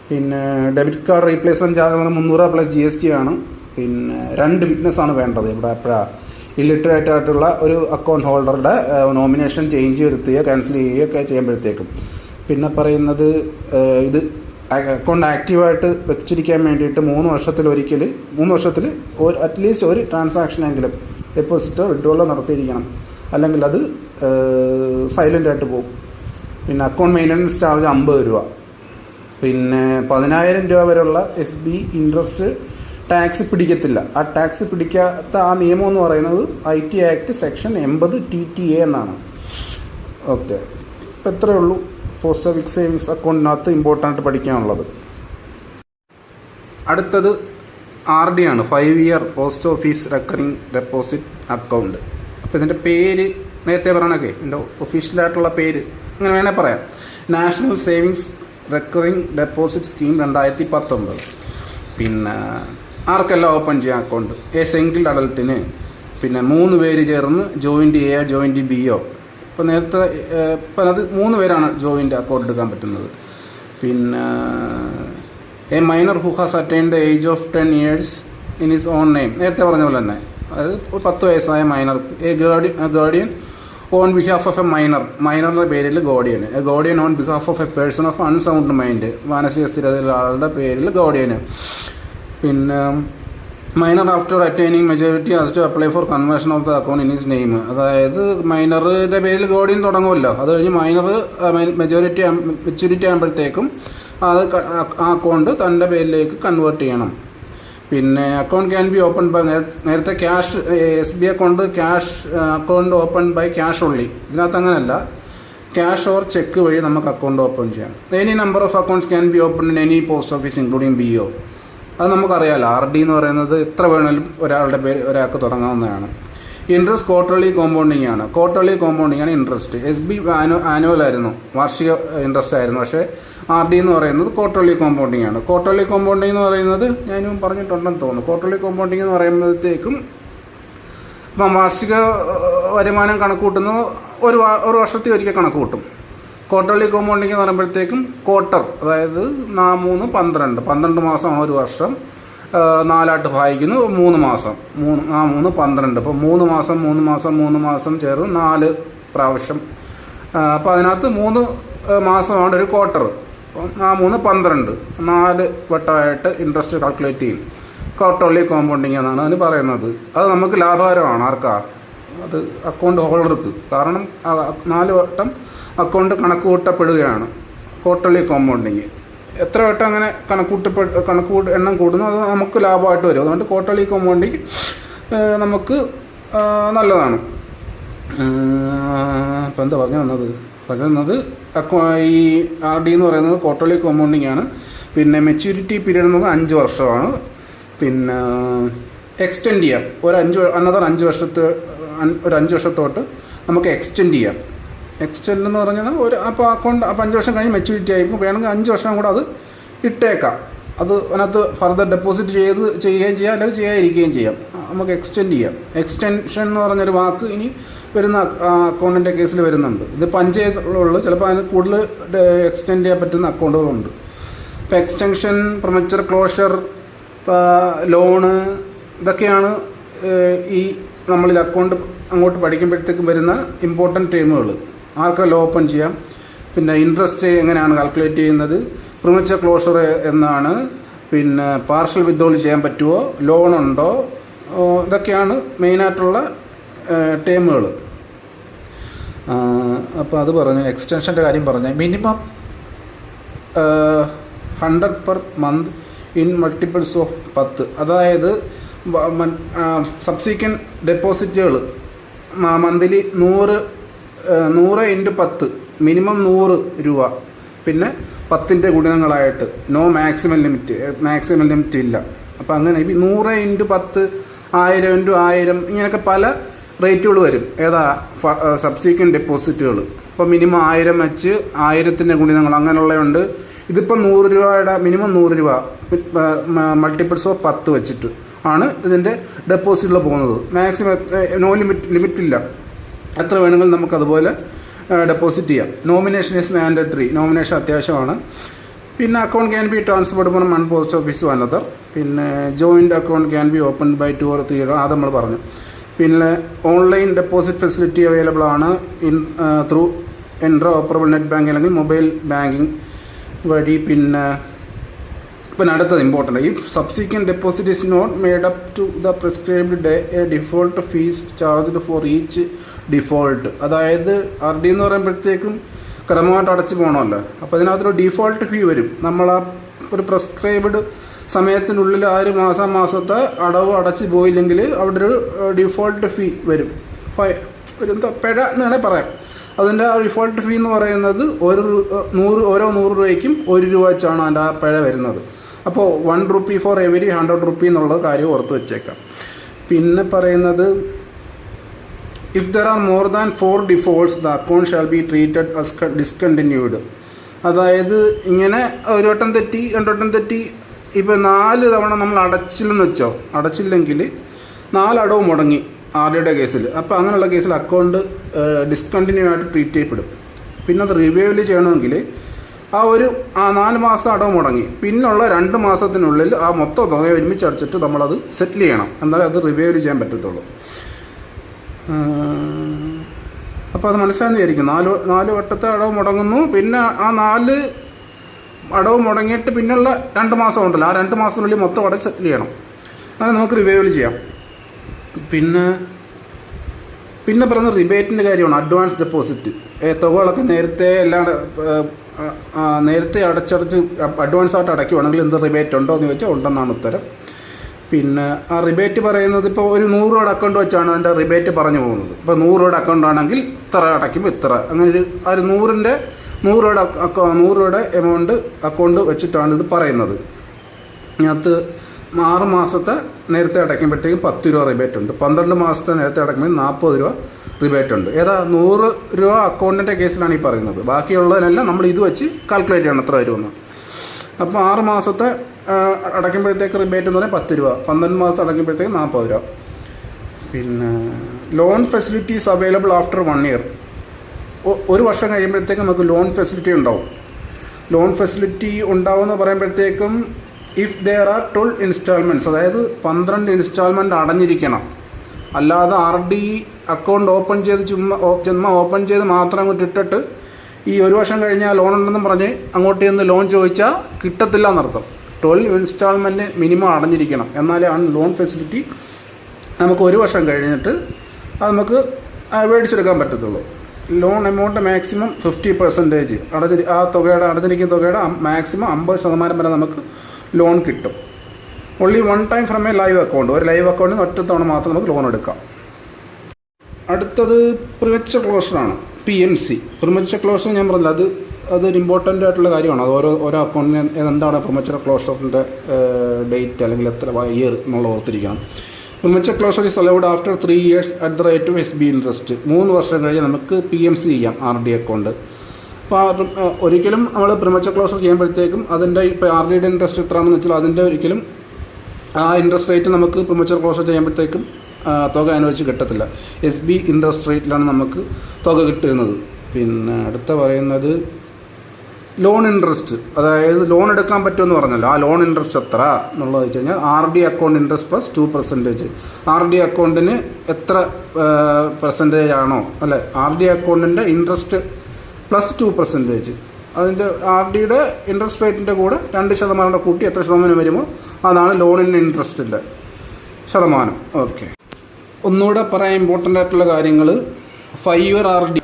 പിന്നെ ഡെബിറ്റ് കാർഡ് റീപ്ലേസ്മെൻറ്റ് ചാർജ് എന്ന് പറഞ്ഞാൽ 300 പ്ലസ് GST ആണ്. പിന്നെ 2 വിറ്റ്നസ്സാണ് വേണ്ടത്. ഇവിടെ എപ്പോഴാണ് ഇല്ലിറ്ററേറ്റ് ആയിട്ടുള്ള ഒരു അക്കൗണ്ട് ഹോൾഡറുടെ നോമിനേഷൻ ചേഞ്ച് വരുത്തുകയോ ക്യാൻസൽ ചെയ്യുകയോ ഒക്കെ ചെയ്യുമ്പോഴത്തേക്കും. പിന്നെ പറയുന്നത് ഇത് അക്കൗണ്ട് ആക്റ്റീവായിട്ട് വെച്ചിരിക്കാൻ വേണ്ടിയിട്ട് 3 വർഷത്തിൽ അറ്റ്ലീസ്റ്റ് ഒരു ട്രാൻസാക്ഷനെങ്കിലും ഡെപ്പോസിറ്റോ വിഡ്രോളോ നടത്തിയിരിക്കണം, അല്ലെങ്കിൽ അത് സൈലൻ്റ് ആയിട്ട് പോകും. പിന്നെ അക്കൗണ്ട് മെയിൻ്റനൻസ് ചാർജ് 50 രൂപ. പിന്നെ 10,000 രൂപ വരെയുള്ള SB ഇൻട്രസ്റ്റ് ടാക്സ് പിടിക്കത്തില്ല. ആ ടാക്സ് പിടിക്കാത്ത ആ നിയമം എന്ന് പറയുന്നത് IT ആക്ട് സെക്ഷൻ 80 TTA എന്നാണ്. ഓക്കെ, ഇപ്പം എത്രയേ ഉള്ളൂ പോസ്റ്റ് ഓഫീസ് സേവിങ്സ് അക്കൗണ്ടിനകത്ത് ഇമ്പോർട്ടൻ്റ് പഠിക്കാനുള്ളത്. അടുത്തത് RD ആണ്, 5 year post office recurring deposit account. അപ്പോൾ ഇതിൻ്റെ പേര് നേരത്തെ പറയണൊക്കെ ഇതിൻ്റെ ഒഫീഷ്യലായിട്ടുള്ള പേര് അങ്ങനെ വേണേൽ പറയാം, national savings recurring deposit scheme 2019. പിന്നെ ആർക്കെല്ലാം ഓപ്പൺ ചെയ്യാം അക്കൗണ്ട്? സിംഗിൾ അഡൽട്ടിന്, പിന്നെ 3 പേര് ചേർന്ന് ജോയിൻ്റ് A ജോയിൻ്റ് B. ഇപ്പോൾ നേരത്തെ ഇപ്പം അത് 3 പേരാണ് ജോയിൻ്റ് അക്കൗണ്ട് എടുക്കാൻ പറ്റുന്നത്. പിന്നെ a minor who has attained the age of 10 years in his own name, നേരത്തെ പറഞ്ഞ പോലെ തന്നെ, അതായത് 10 വയസ്സായ മൈനർക്ക്. Guardian on behalf of a മൈനറിൻ്റെ പേരിൽ guardian on behalf of a person of unsound mind, മാനസിക സ്ഥിരതയുള്ള ആളുടെ പേരിൽ ഗാർഡിയന്. പിന്നെ minor after attaining majority has to apply for conversion of the account in his name. അതായത് മൈനറുടെ പേരിൽ ഗാർഡിയൻ തുടങ്ങുമല്ലോ, അത് കഴിഞ്ഞ് മൈനർ മെച്ചൂരിറ്റി ആകുമ്പോഴത്തേക്കും അത് ആ അക്കൗണ്ട് തൻ്റെ പേരിലേക്ക് കൺവേർട്ട് ചെയ്യണം. പിന്നെ account can be open by, നേരത്തെ cash SB account open by cash only. ഇതിനകത്ത് അങ്ങനെയല്ല, ക്യാഷ് ഓർ ചെക്ക് വഴി നമുക്ക് അക്കൗണ്ട് ഓപ്പൺ ചെയ്യാം. Any number of accounts can be open in any post office including BO. അത് നമുക്കറിയാമല്ലോ, RD എന്ന് പറയുന്നത് എത്ര വേണമെങ്കിലും ഒരാൾക്ക് തുടങ്ങാവുന്നതാണ്. ഇൻട്രസ്റ്റ് ക്വാർട്ടർലി കോമ്പൗണ്ടിങ് ആണ്. ഇൻട്രസ്റ്റ്. SB ആനുവൽ ആയിരുന്നു, വാർഷിക ഇൻട്രസ്റ്റ് ആയിരുന്നു. പക്ഷേ RD എന്ന് പറയുന്നത് ക്വാർട്ടർലി കോമ്പൗണ്ടിങ് ആണ്. ക്വാർട്ടർലി കോമ്പൗണ്ടിങ് എന്ന് പറയുന്നത് ഞാനും പറഞ്ഞിട്ടുണ്ടെന്ന് തോന്നുന്നു. ക്വാർട്ടർലി കോമ്പൗണ്ടിങ് എന്ന് പറയുമ്പോഴത്തേക്കും ഇപ്പം വാർഷിക വരുമാനം കണക്ക് കൂട്ടുന്നത് ഒരു വർഷത്തിൽ ഒരിക്കൽ കണക്ക് കൂട്ടും. ക്വാർട്ടർലി കോമ്പൗണ്ടിങ് എന്ന് പറയുമ്പോഴത്തേക്കും ക്വാർട്ടർ, അതായത് 3 12 മാസമാണ് ഒരു വർഷം. 4 ഭാഗിക്കുന്നു 3 മാസം, 3 12. അപ്പോൾ 3 മാസം ചേർന്ന് 4 പ്രാവശ്യം. അപ്പോൾ അതിനകത്ത് 3 മാസമാണ് ഒരു ക്വാർട്ടർ. അപ്പം 3 12, 4 വട്ടമായിട്ട് ഇൻട്രസ്റ്റ് കാൽക്കുലേറ്റ് ചെയ്യും. ക്വാർട്ടർലി കോമ്പൗണ്ടിങ് എന്നാണ് അതിന് പറയുന്നത്. അത് നമുക്ക് ലാഭകരമാണ്. ആർക്കാ? അത് അക്കൗണ്ട് ഹോൾഡർക്ക്. കാരണം 4 വട്ടം അക്കൗണ്ട് കണക്ക് കൂട്ടപ്പെടുകയാണ് ക്വാർട്ടർലി കോമ്പൗണ്ടിങ്. എത്ര വട്ടം അങ്ങനെ എണ്ണം കൂടുന്നു അത് നമുക്ക് ലാഭമായിട്ട് വരും. അതുകൊണ്ട് ക്വാർട്ടർലി കോമ്പൗണ്ടിങ് നമുക്ക് നല്ലതാണ്. അപ്പോൾ എന്താ പറഞ്ഞത് ഈ RD എന്ന് പറയുന്നത് ക്വാർട്ടർലി കോമ്പൗണ്ടിങ് ആണ്. പിന്നെ മെച്യൂരിറ്റി പീരീഡ് എന്നത് 5 വർഷമാണ്. പിന്നെ എക്സ്റ്റെൻഡ് ചെയ്യാം, ഒരു 5 വർഷത്തോട്ട് നമുക്ക് എക്സ്റ്റെൻഡ് ചെയ്യാം. എക്സ്റ്റെൻഡ് എന്ന് പറഞ്ഞാൽ അപ്പോൾ അക്കൗണ്ട് 5 വർഷം കഴിഞ്ഞ് മെച്യൂരിറ്റി ആയിരിക്കും. വേണമെങ്കിൽ 5 വർഷം കൂടെ അത് ഇട്ടേക്കാം. അത് അതിനകത്ത് ഫർദർ ഡെപ്പോസിറ്റ് ചെയ്യുകയും ചെയ്യാം, അല്ലെങ്കിൽ ചെയ്യാതിരിക്കുകയും ചെയ്യാം. നമുക്ക് എക്സ്റ്റെൻഡ് ചെയ്യാം. എക്സ്റ്റൻഷൻ എന്ന് പറഞ്ഞൊരു വാക്ക് ഇനി വരുന്ന അക്കൗണ്ടിൻ്റെ കേസിൽ വരുന്നുണ്ട്. ഇത് 5 ചിലപ്പോൾ അതിന് കൂടുതൽ എക്സ്റ്റെൻഡ് ചെയ്യാൻ പറ്റുന്ന അക്കൗണ്ടുകളുണ്ട്. ഇപ്പോൾ എക്സ്റ്റൻഷൻ, പ്രൊമച്ചർ ക്ലോഷർ, ലോണ്, ഇതൊക്കെയാണ് ഈ നമ്മളിൽ അക്കൗണ്ട് അങ്ങോട്ട് പഠിക്കുമ്പോഴത്തേക്കും വരുന്ന ഇമ്പോർട്ടൻറ്റ് ടേമുകൾ. ആർക്കെല്ലാം ഓപ്പൺ ചെയ്യാം, പിന്നെ ഇൻട്രസ്റ്റ് എങ്ങനെയാണ് കാൽക്കുലേറ്റ് ചെയ്യുന്നത്, പ്രിമച്ചർ ക്ലോഷർ എന്നാണ്, പിന്നെ പാർഷ്യൽ വിത്ഡ്രോൾ ചെയ്യാൻ പറ്റുമോ, ലോണുണ്ടോ, ഇതൊക്കെയാണ് മെയിനായിട്ടുള്ള ടേമുകൾ. അപ്പോൾ അത് പറഞ്ഞു. എക്സ്റ്റൻഷൻ്റെ കാര്യം പറഞ്ഞു. Minimum 100 per month in multiples of 10. അതായത് സബ്സീക്വൻറ്റ് ഡെപ്പോസിറ്റുകൾ മന്ത്ലി 100 × 10, മിനിമം 100 രൂപ പിന്നെ 10ൻ്റെ ഗുണിതങ്ങളായിട്ട് നോ മാക്സിമം ലിമിറ്റ് ഇല്ല. അപ്പോൾ അങ്ങനെ ഈ 100 × 10, 1000 × 1000 ഇങ്ങനെയൊക്കെ പല റേറ്റുകൾ വരും. ഏതാ സബ്സീക്വൻറ്റ് ഡെപ്പോസിറ്റുകൾ. ഇപ്പോൾ മിനിമം 1000 വെച്ച് 1000ൻ്റെ ഗുണിതങ്ങൾ അങ്ങനെയുള്ളതുണ്ട്. ഇതിപ്പോൾ 100 രൂപയുടെ മിനിമം 100 രൂപ മൾട്ടിപ്പിൾസ് ഓഫ് 10 വെച്ചിട്ട് ആണ് ഇതിൻ്റെ ഡെപ്പോസിറ്റിൽ പോകുന്നത്. മാക്സിമം നോ ലിമിറ്റില്ല, എത്ര വേണമെങ്കിലും നമുക്കതുപോലെ ഡെപ്പോസിറ്റ് ചെയ്യാം. നോമിനേഷൻ ഈസ് മാൻഡറ്ററി, നോമിനേഷൻ അത്യാവശ്യമാണ്. പിന്നെ account can be transferred from one post office to another. പിന്നെ joint account can be open by 2 or 3 അത് നമ്മൾ പറഞ്ഞു. പിന്നെ ഓൺലൈൻ ഡെപ്പോസിറ്റ് ഫെസിലിറ്റി അവൈലബിൾ ആണ് ത്രൂ ഓപ്പറബിൾ നെറ്റ് ബാങ്കിങ് അല്ലെങ്കിൽ മൊബൈൽ ബാങ്കിങ് വഴി. പിന്നെ അടുത്തത് ഇമ്പോർട്ടൻ്റ്, ഈ subsequent deposit is not made up to the prescribed day a default fees charged for each default. അതായത് RD എന്ന് പറയുമ്പോഴത്തേക്കും ക്രമമായിട്ട് അടച്ചു പോകണമല്ലോ. അപ്പോൾ ഇതിനകത്തൊരു ഡിഫോൾട്ട് ഫീ വരും. നമ്മൾ ആ ഒരു പ്രിസ്ക്രൈബ്ഡ് സമയത്തിനുള്ളിൽ ആ ഒരു മാസത്തെ അടവ് അടച്ച് പോയില്ലെങ്കിൽ അവിടെ ഒരു ഡിഫോൾട്ട് ഫീ വരും. ഒരു എന്താ പിഴ എന്ന് വേണേൽ പറയാം. അതിൻ്റെ ആ ഡിഫോൾട്ട് ഫീ എന്ന് പറയുന്നത് ഓരോ 100 രൂപയ്ക്കും 1 രൂപ വെച്ചാണ് അതിൻ്റെ ആ പിഴ വരുന്നത്. അപ്പോൾ 1 rupee ഫോർ എവരി 100 rupee എന്നുള്ള കാര്യം ഓർത്ത് വെച്ചേക്കാം. പിന്നെ പറയുന്നത് if there are more than 4 defaults the account shall be treated as discontinued. അതായത് ഇങ്ങനെ ഒരു വട്ടം തെറ്റി 2 വട്ടം തെറ്റി ഇപ്പോൾ 4 തവണ നമ്മൾ അടച്ചില്ലെന്ന് വെച്ചോ, അടച്ചില്ലെങ്കിൽ 4 അടവ് മുടങ്ങി RDയുടെ കേസിൽ. അപ്പോൾ അങ്ങനെയുള്ള കേസിൽ അക്കൗണ്ട് ഡിസ്കണ്ടിന്യൂ ആയിട്ട് ട്രീറ്റ് ചെയ്യപ്പെടും. പിന്നെ അത് റിവ്യൂവിൽ ചെയ്യണമെങ്കിൽ ആ 4 മാസത്തെ അടവ് മുടങ്ങി പിന്നുള്ള 2 മാസത്തിനുള്ളിൽ ആ മൊത്തം തുക ഒരുമിച്ച് അടച്ചിട്ട് നമ്മളത് സെറ്റിൽ ചെയ്യണം. എന്നാലേ അത് റിവ്യൂവിൽ ചെയ്യാൻ പറ്റത്തുള്ളൂ. അപ്പോൾ അത് മനസ്സിലായെന്ന് വിചാരിക്കും. 4 വട്ടത്തെ അടവ് മുടങ്ങുന്നു. പിന്നെ ആ 4 അടവ് മുടങ്ങിയിട്ട് പിന്നുള്ള 2 മാസം ഉണ്ടല്ലോ, ആ 2 മാസത്തിനുള്ളിൽ മൊത്തം അടച്ച് സെറ്റിൽ ചെയ്യണം. അങ്ങനെ നമുക്ക് റിവ്യൂവിൽ ചെയ്യാം. പിന്നെ പറയുന്ന റിബേറ്റിൻ്റെ കാര്യമാണ്. അഡ്വാൻസ് ഡെപ്പോസിറ്റ് തുകകളൊക്കെ നേരത്തെ അടച്ചടച്ച് അഡ്വാൻസ് ആയിട്ട് അടയ്ക്കുവാണെങ്കിൽ എന്ത് റിബേറ്റ് ഉണ്ടോ എന്ന് ചോദിച്ചാൽ ഉണ്ടെന്നാണ് ഉത്തരം. പിന്നെ ആ റിബേറ്റ് പറയുന്നത് ഇപ്പോൾ ഒരു 100 രൂപയുടെ അക്കൗണ്ട് വെച്ചാണ് അതിൻ്റെ റിബേറ്റ് പറഞ്ഞു പോകുന്നത്. ഇപ്പോൾ 100 രൂപയുടെ അക്കൗണ്ട് ആണെങ്കിൽ ഇത്ര അടയ്ക്കുമ്പോൾ ഇത്ര, അങ്ങനെ ഒരു 100 രൂപയുടെ എമൗണ്ട് അക്കൗണ്ട് വെച്ചിട്ടാണ് ഇത് പറയുന്നത്. ഇതിനകത്ത് 6 മാസത്തെ നേരത്തെ അടയ്ക്കുമ്പോഴത്തേക്കും 10 രൂപ റിബേറ്റ് ഉണ്ട്. 12 മാസത്തെ നേരത്തെ അടയ്ക്കുമ്പോൾ 40 രൂപ റിബേറ്റ് ഉണ്ട്. ഏതാ 100 രൂപ അക്കൗണ്ടിൻ്റെ കേസിലാണ് ഈ പറയുന്നത്. ബാക്കിയുള്ളതിനെല്ലാം നമ്മൾ ഇത് വെച്ച് കാൽക്കുലേറ്റ് ചെയ്യണം എത്ര വരുമെന്ന്. അപ്പോൾ 6 മാസത്തെ അടയ്ക്കുമ്പോഴത്തേക്ക് റിബേറ്റ് എന്ന് പറഞ്ഞാൽ 10 രൂപ, 12 മാസത്തെ അടയ്ക്കുമ്പോഴത്തേക്ക് 40 രൂപ. പിന്നെ loan facilities available after 1 year. 1 വർഷം കഴിയുമ്പോഴത്തേക്കും നമുക്ക് ലോൺ ഫെസിലിറ്റി ഉണ്ടാവും. ലോൺ ഫെസിലിറ്റി ഉണ്ടാവുമെന്ന് പറയുമ്പോഴത്തേക്കും ഇഫ് ദെയർ ആർ 12 ഇൻസ്റ്റാൾമെൻറ്റ്സ്, അതായത് 12 ഇൻസ്റ്റാൾമെൻറ്റ് അടഞ്ഞിരിക്കണം. അല്ലാതെ RD അക്കൗണ്ട് ഓപ്പൺ ചെയ്ത് ചുമ്മാ ഓപ്പൺ ചെയ്ത് മാത്രം അങ്ങോട്ട് ഇട്ടിട്ട് ഈ 1 വർഷം കഴിഞ്ഞാൽ ലോൺ ഉണ്ടെന്നും പറഞ്ഞ് അങ്ങോട്ട് ചെന്ന് ലോൺ ചോദിച്ചാൽ കിട്ടത്തില്ല എന്നർത്ഥം. 12 ഇൻസ്റ്റാൾമെൻറ്റ് മിനിമം അടഞ്ഞിരിക്കണം. എന്നാലേ ആണ് ലോൺ ഫെസിലിറ്റി നമുക്ക് 1 വർഷം കഴിഞ്ഞിട്ട് അത് നമുക്ക് മേടിച്ചെടുക്കാൻ പറ്റത്തുള്ളൂ. ലോൺ എമൗണ്ട് മാക്സിമം 50% അടഞ്ഞിരിക്കുന്ന തുകയുടെ മാക്സിമം 50% വരെ നമുക്ക് ലോൺ കിട്ടും. Only 1 time from A live account. ഒരു ലൈവ് അക്കൗണ്ടിൽ നിന്ന് 1 തവണ മാത്രം നമുക്ക് ലോൺ എടുക്കാം. അടുത്തത് പ്രിമച്ചർ ക്ലോഷറാണ്, PMC. പ്രിമച്ചർ ക്ലോഷർ ഞാൻ പറഞ്ഞില്ല, അതൊരു ഇമ്പോർട്ടൻ്റ് ആയിട്ടുള്ള കാര്യമാണ്. അത് ഓരോ അക്കൗണ്ടിന് എന്താണ് പ്രിമച്ചർ ക്ലോഷറിൻ്റെ ഡേറ്റ് അല്ലെങ്കിൽ എത്ര ഇയർ എന്നുള്ള ഓർത്തിരിക്കണം. Premature closure is allowed after 3 years at the rate of SB interest. 3 വർഷം കഴിഞ്ഞ് നമുക്ക് PMC ചെയ്യാം RD അക്കൗണ്ട്. അപ്പോൾ ഒരിക്കലും നമ്മൾ പ്രിമച്ചർ ക്ലോഷർ ചെയ്യുമ്പോഴത്തേക്കും അതിൻ്റെ ഇപ്പോൾ RDയുടെ ഇൻട്രസ്റ്റ് എത്രയാണെന്ന് വെച്ചാൽ അതിൻ്റെ ഒരിക്കലും ആ ഇൻട്രസ്റ്റ് റേറ്റ് നമുക്ക് പ്രിമച്ചർ ക്ലോഷർ ചെയ്യുമ്പോഴത്തേക്കും തുക അനുവദിച്ച് കിട്ടത്തില്ല. SB ഇൻട്രസ്റ്റ് റേറ്റിലാണ് നമുക്ക് തുക കിട്ടുന്നത്. പിന്നെ അടുത്ത പറയുന്നത് ലോൺ ഇൻട്രസ്റ്റ്, അതായത് ലോൺ എടുക്കാൻ പറ്റുമെന്ന് പറഞ്ഞല്ലോ, ആ ലോൺ ഇൻട്രസ്റ്റ് എത്ര എന്നുള്ളത് വെച്ച് കഴിഞ്ഞാൽ RD account interest plus 2%. RD അക്കൗണ്ടിന് എത്ര പെർസെൻറ്റേജ് ആണോ അല്ലെ, RD അക്കൗണ്ടിൻ്റെ ഇൻട്രസ്റ്റ് പ്ലസ് 2%. അതിൻ്റെ RDയുടെ ഇൻട്രസ്റ്റ് റേറ്റിൻ്റെ കൂടെ 2% കൂട്ടി എത്ര ശതമാനം വരുമോ അതാണ് ലോണിൻ്റെ ഇൻട്രസ്റ്റിൻ്റെ ശതമാനം. ഓക്കെ, ഒന്നുകൂടെ പറയാൻ ഇമ്പോർട്ടൻ്റ് ആയിട്ടുള്ള കാര്യങ്ങൾ. 5 year RD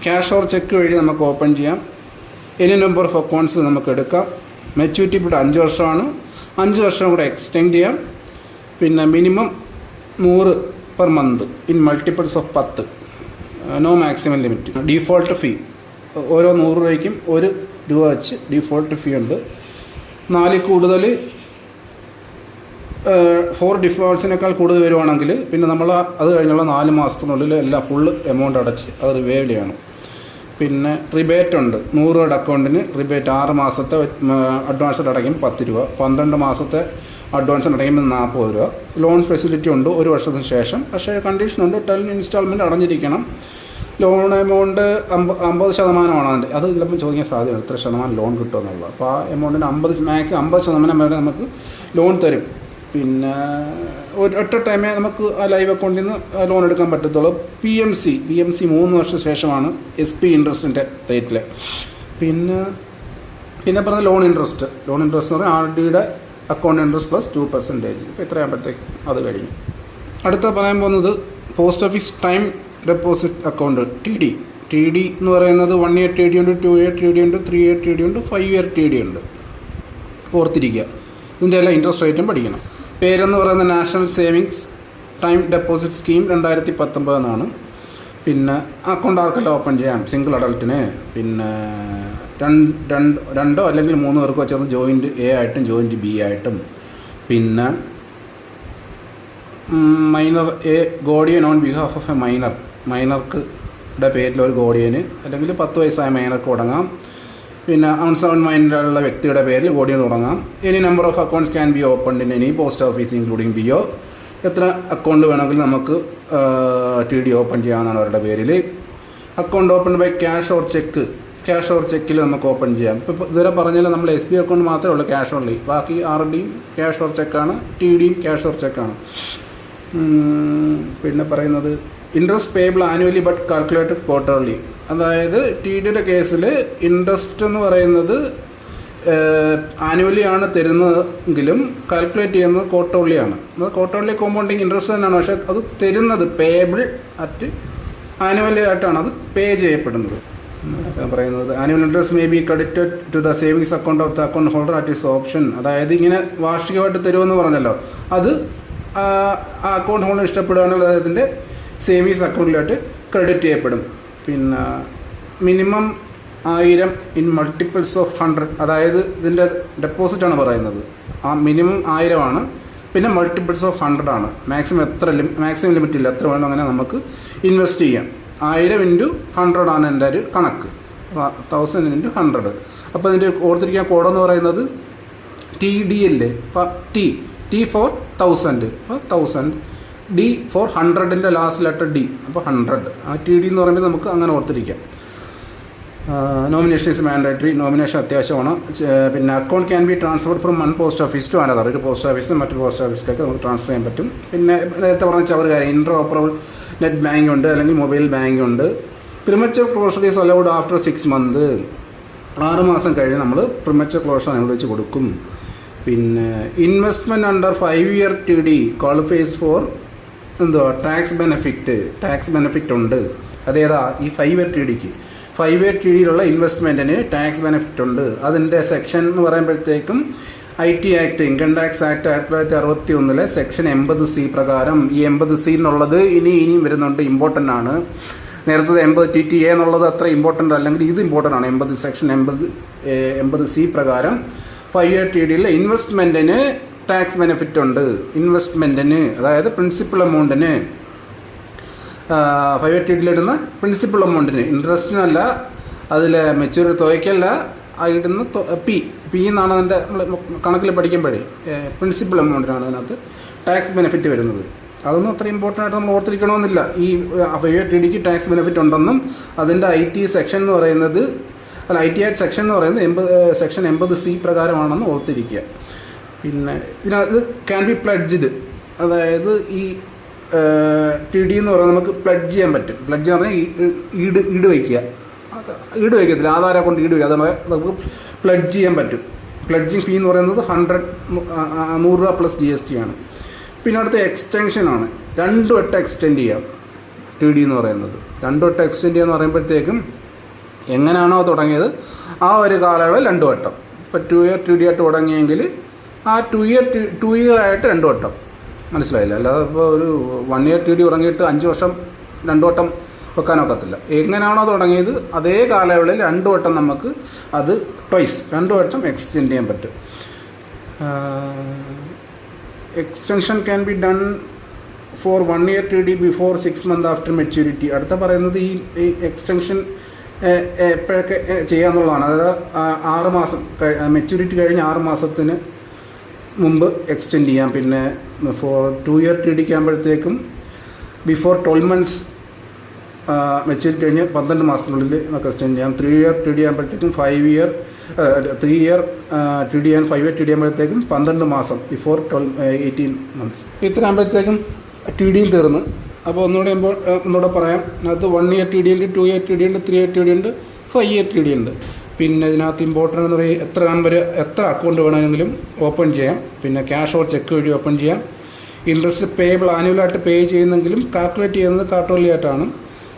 cash or cheque വഴി നമുക്ക് ഓപ്പൺ ചെയ്യാം. എനി നമ്പർ ഓഫ് അക്കൗണ്ട്സ് നമുക്ക് എടുക്കാം. മെച്യൂരിറ്റി പീരീഡ് 5 വർഷമാണ്. 5 വർഷം കൂടെ എക്സ്റ്റെൻഡ് ചെയ്യാം. പിന്നെ minimum 100 per month in multiples of 10. No maximum limit. Default fee ഓരോ 100 രൂപയ്ക്കും 1 രൂപ വെച്ച് ഡിഫോൾട്ട് ഫീ ഉണ്ട്. 4 കൂടുതൽ 4 ഡിഫോൾട്ട്സിനേക്കാൾ കൂടുതൽ വരുവാണെങ്കിൽ പിന്നെ നമ്മൾ അത് കഴിഞ്ഞുള്ള 4 മാസത്തിനുള്ളിൽ എല്ലാം ഫുള്ള് എമൗണ്ട് അടച്ച് അത് റിവേവ് ചെയ്യണം. പിന്നെ റിബേറ്റ് ഉണ്ട്. 100 രൂപയുടെ അക്കൗണ്ടിന് റിബേറ്റ് 6 മാസത്തെ അഡ്വാൻസ് അടയ്ക്കുമ്പോൾ 10 രൂപ, 12 മാസത്തെ അഡ്വാൻസ് അടയ്ക്കുമ്പോൾ 40 രൂപ. ലോൺ ഫെസിലിറ്റി ഉണ്ട് 1 വർഷത്തിന് ശേഷം. പക്ഷേ കണ്ടീഷനുണ്ട്, 10 ഇൻസ്റ്റാൾമെൻറ്റ് അടഞ്ഞിരിക്കണം. ലോൺ എമൗണ്ട് 50% അതിൻ്റെ. അത് ചിലപ്പോൾ ചോദിക്കാൻ സാധ്യതയുണ്ട്, എത്ര ശതമാനം ലോൺ കിട്ടുമെന്നുള്ളത്. അപ്പോൾ ആ എമൗണ്ടിന് മാക്സിമം 50% വരെ നമുക്ക് ലോൺ തരും. പിന്നെ ഒറ്റ ടൈമേ നമുക്ക് ആ ലൈവ് അക്കൗണ്ടിൽ നിന്ന് ലോൺ എടുക്കാൻ പറ്റത്തുള്ളൂ. പി എം സി 3 വർഷത്തിന് ശേഷമാണ് SP ഇൻട്രസ്റ്റിൻ്റെ റേറ്റിൽ. പിന്നെ പറഞ്ഞ ലോൺ ഇൻട്രസ്റ്റ് എന്ന് പറഞ്ഞാൽ RDയുടെ അക്കൗണ്ട് ഇൻട്രസ്റ്റ് പ്ലസ് 2%. ഇപ്പോൾ ഇത്രയാകുമ്പോഴത്തേക്ക് അത് കഴിഞ്ഞു. അടുത്ത പറയാൻ പോകുന്നത് post office time deposit account TD എന്ന് പറയുന്നത് 1 year TD ഉണ്ട്, 2 year TD ഉണ്ട്, 3 year TD ഉണ്ട്, 5 year TD ഉണ്ട്. ഓർത്തിരിക്കുക. ഇതിൻ്റെ എല്ലാം ഇൻട്രസ്റ്റ് റേറ്റും പഠിക്കണം. പേരെന്ന് പറയുന്നത് national savings time deposit scheme 2019 എന്നാണ്. പിന്നെ അക്കൗണ്ട് ആർക്കെല്ലാം ഓപ്പൺ ചെയ്യാം, സിംഗിൾ അഡൾട്ടിന്, പിന്നെ 2 അല്ലെങ്കിൽ 3 പേർക്ക് വെച്ചാൽ ജോയിൻറ്റ് A ആയിട്ടും ജോയിൻറ്റ് B ആയിട്ടും. പിന്നെ minor guardian on behalf of a മൈനർക്ക് പേരിൽ ഒരു ഗോർഡിയന് അല്ലെങ്കിൽ 10 വയസ്സായ മൈനർക്ക് തുടങ്ങാം. പിന്നെ അൺസൗണ്ട് മൈൻഡിലുള്ള വ്യക്തിയുടെ പേരിൽ ഗോർഡിയൻ തുടങ്ങാം. Any number of accounts can be opened in any post office including BO. എത്ര അക്കൗണ്ട് വേണമെങ്കിലും നമുക്ക് TD ഓപ്പൺ ചെയ്യാവുന്നതാണ് അവരുടെ പേരിൽ. Account open by cash or ചെക്കിൽ നമുക്ക് ഓപ്പൺ ചെയ്യാം. ഇപ്പോൾ ഇതുവരെ പറഞ്ഞാൽ നമ്മൾ SB അക്കൗണ്ട് മാത്രമേ ഉള്ളൂ ക്യാഷ് ഓൺലി. ബാക്കി RDയും ക്യാഷ് ഓർ ചെക്കാണ്, TDയും ക്യാഷ് ഓർ ചെക്കാണ്. പിന്നെ പറയുന്നത് interest payable annually but calculated quarterly. അതായത് TDയുടെ കേസിൽ ഇൻട്രസ്റ്റ് എന്ന് പറയുന്നത് ആനുവലി ആണ് തരുന്നതെങ്കിലും കാൽക്കുലേറ്റ് ചെയ്യുന്നത് ക്വാർട്ടർലിയാണ്. അത് ക്വാർട്ടർലി കോമ്പൗണ്ടിങ് ഇൻട്രസ്റ്റ് തന്നെയാണ്, പക്ഷേ അത് തരുന്നത് പേബിൾ അറ്റ് ആനുവലി ആയിട്ടാണ് അത് പേ ചെയ്യപ്പെടുന്നത്. പറയുന്നത് annual interest may be credited to the savings account of the account holder at his option. അതായത് ഇങ്ങനെ വാർഷികമായിട്ട് തരുമെന്ന് പറഞ്ഞല്ലോ, അത് ആ അക്കൗണ്ട് ഹോൾഡർ ഇഷ്ടപ്പെടുകയാണെങ്കിൽ അദ്ദേഹത്തിൻ്റെ സേവിങ്സ് അക്കൗണ്ടിലായിട്ട് ക്രെഡിറ്റ് ചെയ്യപ്പെടും. പിന്നെ മിനിമം 1000 ഇൻ മൾട്ടിപ്പിൾസ് ഓഫ് 100. അതായത് ഇതിൻ്റെ ഡെപ്പോസിറ്റാണ് പറയുന്നത്. ആ മിനിമം 1000 ആണ്, പിന്നെ മൾട്ടിപ്പിൾസ് ഓഫ് 100 ആണ്. മാക്സിമം ലിമിറ്റ് ഇല്ല, എത്ര വേണം അങ്ങനെ നമുക്ക് ഇൻവെസ്റ്റ് ചെയ്യാം. 1000 × 100 ആണ് എൻ്റെ ഒരു കണക്ക്, 1000 × 100. അപ്പോൾ ഇതിൻ്റെ ഓർത്തിരിക്കാൻ കോഡെന്ന് പറയുന്നത് TD അല്ലേ. അപ്പോൾ T for 1000, അപ്പോൾ 1000, D for 100ൻ്റെ ലാസ്റ്റ് ലെറ്റർ D, അപ്പോൾ 100. ആ TD എന്ന് പറയുമ്പോൾ നമുക്ക് അങ്ങനെ ഓർത്തിരിക്കാം. നോമിനേഷൻ ഈസ് മാൻഡേറ്ററി, നോമിനേഷൻ അത്യാവശ്യമാണ്. പിന്നെ account can be transferred from one post office to another. ഒരു പോസ്റ്റ് ഓഫീസിൽ മറ്റൊരു പോസ്റ്റ് ഓഫീസിലേക്ക് നമുക്ക് ട്രാൻസ്ഫർ ചെയ്യാൻ പറ്റും. പിന്നെ നേരത്തെ പറഞ്ഞ ഒരു കാര്യം, ഇൻട്രോ ഓപ്പറബിൾ നെറ്റ് ബാങ്കിങ് ഉണ്ട്, അല്ലെങ്കിൽ മൊബൈൽ ബാങ്കിങ് ഉണ്ട്. Premature closure is allowed after 6 months. 6 മാസം കഴിഞ്ഞ് നമ്മൾ പ്രിമച്ചർ ക്ലോഷർ അനുവദിച്ച് കൊടുക്കും. പിന്നെ investment under 5 year TD qualifies four tax benefit ഉണ്ട്. അതേതാ? ഈ 5 year TDക്ക് 5 year TDയിലുള്ള ഇൻവെസ്റ്റ്മെൻറ്റിന് ടാക്സ് ബെനിഫിറ്റ് ഉണ്ട്. അതിൻ്റെ സെക്ഷൻ എന്ന് പറയുമ്പോഴത്തേക്കും IT act, income tax act 1961 section 80C പ്രകാരം. ഈ 80C എന്നുള്ളത് ഇനിയും വരുന്നുണ്ട്, ഇമ്പോർട്ടൻ്റ് ആണ്. നേരത്തെ 80 TTA എന്നുള്ളത് അത്ര ഇമ്പോർട്ടൻ്റ് അല്ലെങ്കിൽ ഇത് ഇമ്പോർട്ടൻ്റ് ആണ്. സെക്ഷൻ 80C പ്രകാരം 5 year TDയിൽ ഇൻവെസ്റ്റ്മെൻറ്റിന് ടാക്സ് ബെനിഫിറ്റ് ഉണ്ട്. ഇൻവെസ്റ്റ്മെൻറ്റിന്, അതായത് പ്രിൻസിപ്പൽ എമൗണ്ടിന്, 5 year TDയിലിടുന്ന പ്രിൻസിപ്പൽ എമൗണ്ടിന്, ഇൻട്രസ്റ്റിനല്ല, അതിൽ മെച്യൂരിറ്റി തുകയ്ക്കല്ല, ഇടുന്ന പി എന്നാണ് അതിൻ്റെ നമ്മൾ കണക്കിൽ പഠിക്കുമ്പോഴേ പ്രിൻസിപ്പൽ എമൗണ്ടിനാണ് അതിനകത്ത് ടാക്സ് ബെനിഫിറ്റ് വരുന്നത്. അതൊന്നും അത്ര ഇമ്പോർട്ടൻ്റ് ആയിട്ട് നമ്മൾ ഓർത്തിരിക്കണമെന്നില്ല. ഈ 5 year TDക്ക് ടാക്സ് ബെനിഫിറ്റ് ഉണ്ടെന്നും അതിൻ്റെ IT സെക്ഷൻ എന്ന് പറയുന്നത്, IT ആക്ട് സെക്ഷൻ എന്ന് പറയുന്നത് സെക്ഷൻ 80C പ്രകാരമാണെന്ന് ഓർത്തിരിക്കുക. പിന്നെ ഇതിനകത്ത് ക്യാൻ ബി പ്ലഡ്ജ്ഡ്, അതായത് ഈ TD എന്ന് പറയുന്നത് നമുക്ക് പ്ലഡ്ജ് ചെയ്യാൻ പറ്റും. പ്ലഡ്ജ് എന്ന് പറഞ്ഞാൽ ഈട് വയ്ക്കത്തില്ല, ആധാര കൊണ്ട് ഈട് വയ്ക്കുക, അതാണ് നമുക്ക് പ്ലഡ്ജ് ചെയ്യാൻ പറ്റും. പ്ലഡ്ജിങ് ഫീ എന്ന് പറയുന്നത് 100 രൂപ പ്ലസ് GST ആണ്. പിന്നെ അടുത്ത എക്സ്റ്റൻഷനാണ്, 2 വട്ടം എക്സ്റ്റെൻഡ് ചെയ്യാം. TD എന്ന് പറയുന്നത് 2 വട്ടം എക്സ്റ്റെൻഡ് ചെയ്യുക എന്ന് പറയുമ്പോഴത്തേക്കും എങ്ങനെയാണോ തുടങ്ങിയത് ആ ഒരു കാലയളവിൽ 2 വട്ടം. ഇപ്പോൾ 2 year TD ആയിട്ട് തുടങ്ങിയെങ്കിൽ ആ 2 year ആയിട്ട് 2 വട്ടം. മനസ്സിലായില്ല? അല്ലാതെ ഇപ്പോൾ ഒരു 1 year TD തുടങ്ങിയിട്ട് 5 വർഷം 2 വട്ടം വെക്കാനൊക്കത്തില്ല. എങ്ങനെയാണോ തുടങ്ങിയത് അതേ കാലയളവിൽ 2 വട്ടം നമുക്ക് അത് ട്വൈസ് 2 വട്ടം എക്സ്റ്റെൻഡ് ചെയ്യാൻ പറ്റും. Extension can be done for 1 year TD before 6 months after maturity. അടുത്ത പറയുന്നത് ഈ എക്സ്റ്റൻഷൻ എപ്പോഴൊക്കെ ചെയ്യാന്നുള്ളതാണ്. അതായത് 6 മാസം മെച്യൂരിറ്റി കഴിഞ്ഞ് 6 മാസത്തിന് മുമ്പ് എക്സ്റ്റെൻഡ് ചെയ്യാം. പിന്നെ ഫോർ 2 year TD ആകുമ്പോഴത്തേക്കും ബിഫോർ 12 months മെച്യൂരിറ്റി കഴിഞ്ഞ് 12 മാസത്തിനുള്ളിൽ നമുക്ക് എക്സ്റ്റെൻഡ് ചെയ്യാം. 3 year TD ആകുമ്പോഴത്തേക്കും 3 year TD and 5 year TD ആകുമ്പോഴത്തേക്കും 12 മാസം ബിഫോർ 18 months. ഇത്ര ആകുമ്പോഴത്തേക്കും TDയും തീർന്ന്. അപ്പോൾ ഒന്നുകൂടെ പറയാം. അതിനകത്ത് 1 year TD ഉണ്ട്, 2 year TD ഉണ്ട്, 3 year TD ഉണ്ട്, 5 year TD ഉണ്ട്. പിന്നെ ഇതിനകത്ത് ഇമ്പോർട്ടൻ്റ് എന്ന് പറയുക എത്ര അക്കൗണ്ട് വേണമെങ്കിലും ഓപ്പൺ ചെയ്യാം. പിന്നെ ക്യാഷ് ഓർ ചെക്ക് വഴി ഓപ്പൺ ചെയ്യാം. ഇൻട്രസ്റ്റ് പേയബിൾ ആനുവലായിട്ട് പേ ചെയ്യുന്നെങ്കിലും കാൽക്കുലേറ്റ് ചെയ്യുന്നത് ക്വാർട്ടർലി ആയിട്ടാണ്.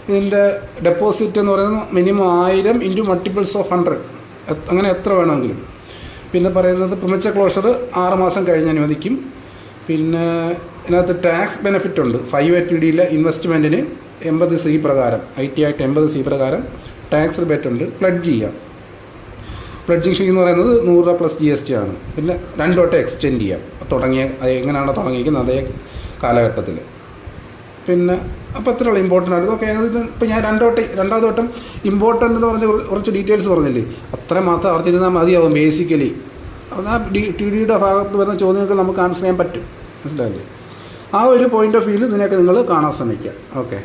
ഇതിൻ്റെ ഡെപ്പോസിറ്റ് എന്ന് പറയുന്നത് മിനിമം 1000 ഇൻറ്റു മൾട്ടിപ്പിൾസ് ഓഫ് 100, അങ്ങനെ എത്ര വേണമെങ്കിലും. പിന്നെ പറയുന്നത് പ്രിമച്ചർ ക്ലോഷർ 6 മാസം കഴിഞ്ഞ് അനുവദിക്കും. പിന്നെ ഇതിനകത്ത് ടാക്സ് ബെനിഫിറ്റ് ഉണ്ട്. 5 year TDയിലെ ഇൻവെസ്റ്റ്മെൻറ്റിന് 80C പ്രകാരം, IT ആയിട്ട് 80C പ്രകാരം ടാക്സ് റിബേറ്റ് ഉണ്ട്. പ്ലഡ്ജ് ചെയ്യാം. പ്ലഡ്ജിങ് ഫീ എന്ന് പറയുന്നത് 100 രൂപ പ്ലസ് GST ആണ്. പിന്നെ 2 വട്ടം എക്സ്റ്റെൻഡ് ചെയ്യാം. എങ്ങനെയാണോ തുടങ്ങിയിരിക്കുന്നത് അതേ കാലഘട്ടത്തിൽ. പിന്നെ അപ്പോൾ ഇത്രയുള്ള ഇമ്പോർട്ടൻ്റ് ആയിട്ട് ഓക്കെ. ഇപ്പോൾ ഞാൻ രണ്ടാമത് വട്ടം ഇമ്പോർട്ടൻ്റ് എന്ന് പറഞ്ഞ് കുറച്ച് ഡീറ്റെയിൽസ് പറഞ്ഞില്ലേ, അത്രയും മാത്രം അറിഞ്ഞിരുന്നാൽ മതിയാവും. ബേസിക്കലി അത് ആ TDയുടെ ഭാഗത്ത് വരുന്ന ചോദ്യങ്ങൾക്ക് നമുക്ക് ആൻസർ ചെയ്യാൻ പറ്റും. മനസ്സിലായില്ലേ? ആ ഒരു പോയിൻ്റ് ഓഫ് വ്യൂവിൽ ഇതിനെയൊക്കെ നിങ്ങൾ കാണാൻ ശ്രമിക്കുക. ഓക്കെ.